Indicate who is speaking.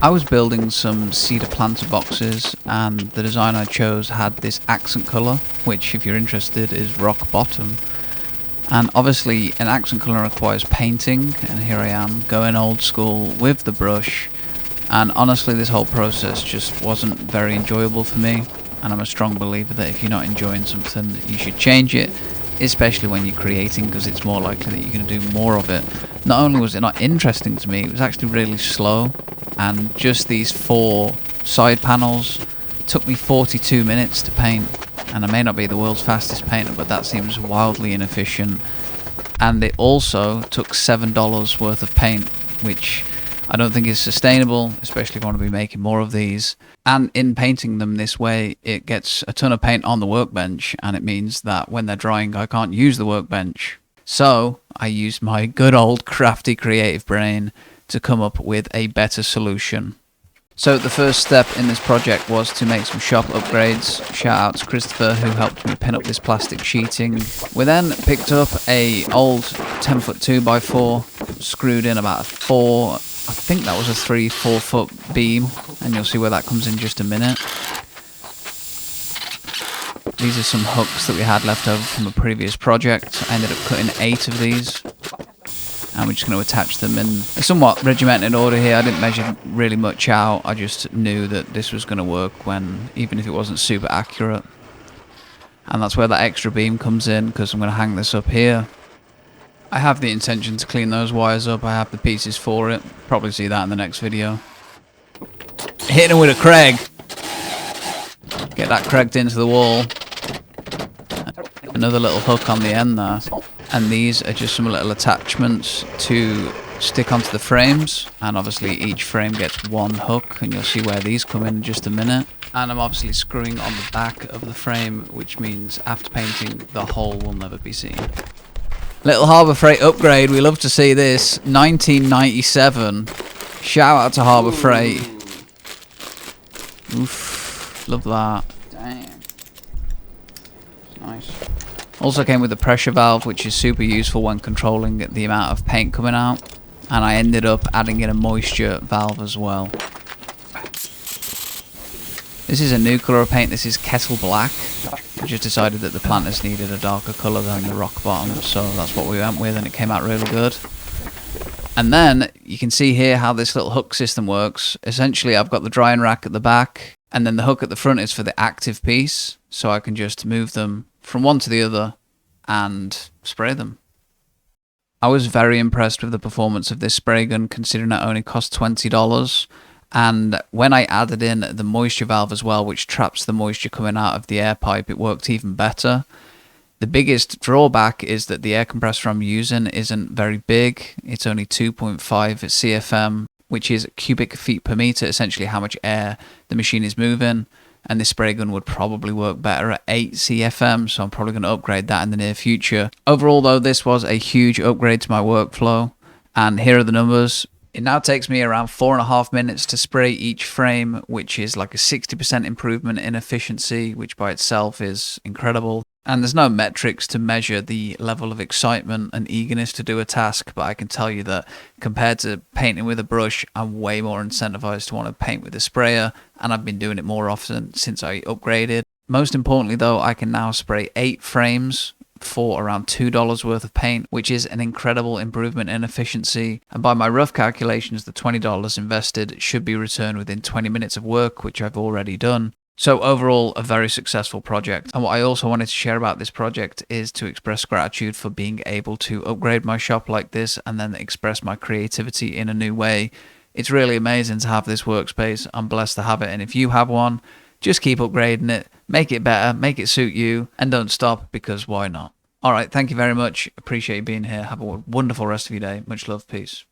Speaker 1: I was building some cedar planter boxes, and the design I chose had this accent colour, which if you're interested is rock bottom. And obviously an accent colour requires painting, and here I am going old school with the brush, and honestly this whole process just wasn't very enjoyable for me, and I'm a strong believer that if you're not enjoying something you should change it, especially when you're creating, because it's more likely that you're going to do more of it. Not only was it not interesting to me, it was actually really slow, and just these 4 side panels took me 42 minutes to paint. And I may not be the world's fastest painter, but that seems wildly inefficient. And it also took $7 worth of paint, which I don't think is sustainable, especially if I want to be making more of these. And in painting them this way, it gets a ton of paint on the workbench, and it means that when they're drying, I can't use the workbench. So I used my good old crafty creative brain to come up with a better solution. So the first step in this project was to make some shop upgrades. Shout out to Christopher, who helped me pin up this plastic sheeting. We then picked up a old 10-foot 2x4, screwed in about a 4, I think that was a 3-4 foot beam, and you'll see where that comes in just a minute. These are some hooks that we had left over from a previous project. I ended up cutting 8 of these, and we're just going to attach them in a somewhat regimented order here. I didn't measure really much out. I just knew that this was going to work, even if it wasn't super accurate. And that's where that extra beam comes in, because I'm going to hang this up here. I have the intention to clean those wires up. I have the pieces for it. Probably see that in the next video. Hitting it with a Craig. Get that Craiged into the wall. Another little hook on the end there. And these are just some little attachments to stick onto the frames, and obviously each frame gets 1 hook, and you'll see where these come in just a minute. And I'm obviously screwing on the back of the frame, which means after painting the hole will never be seen. Little Harbor Freight upgrade, we love to see this. 1997. Shout out to Harbor Freight. Oof, love that. Dang. Nice. Also came with a pressure valve, which is super useful when controlling the amount of paint coming out. And I ended up adding in a moisture valve as well. This is a new colour of paint. This is Kettle Black. I just decided that the planters needed a darker colour than the rock bottom, so that's what we went with, and it came out really good. And then you can see here how this little hook system works. Essentially, I've got the drying rack at the back, and then the hook at the front is for the active piece, so I can just move them from one to the other and spray them. I was very impressed with the performance of this spray gun, considering it only cost $20. And when I added in the moisture valve as well, which traps the moisture coming out of the air pipe, it worked even better. The biggest drawback is that the air compressor I'm using isn't very big. It's only 2.5 CFM, which is cubic feet per meter, essentially how much air the machine is moving. And this spray gun would probably work better at 8 CFM, so I'm probably going to upgrade that in the near future. Overall though, this was a huge upgrade to my workflow, and here are the numbers. It now takes me around 4.5 minutes to spray each frame, which is like a 60% improvement in efficiency, which by itself is incredible. And there's no metrics to measure the level of excitement and eagerness to do a task, but I can tell you that compared to painting with a brush, I'm way more incentivized to want to paint with a sprayer, and I've been doing it more often since I upgraded. Most importantly though, I can now spray 8 frames for around $2 worth of paint, which is an incredible improvement in efficiency. And by my rough calculations, the $20 invested should be returned within 20 minutes of work, which I've already done. So overall, a very successful project. And what I also wanted to share about this project is to express gratitude for being able to upgrade my shop like this and then express my creativity in a new way. It's really amazing to have this workspace. I'm blessed to have it. And if you have one, just keep upgrading it, make it better, make it suit you, and don't stop, because why not? All right, thank you very much. Appreciate you being here. Have a wonderful rest of your day. Much love. Peace.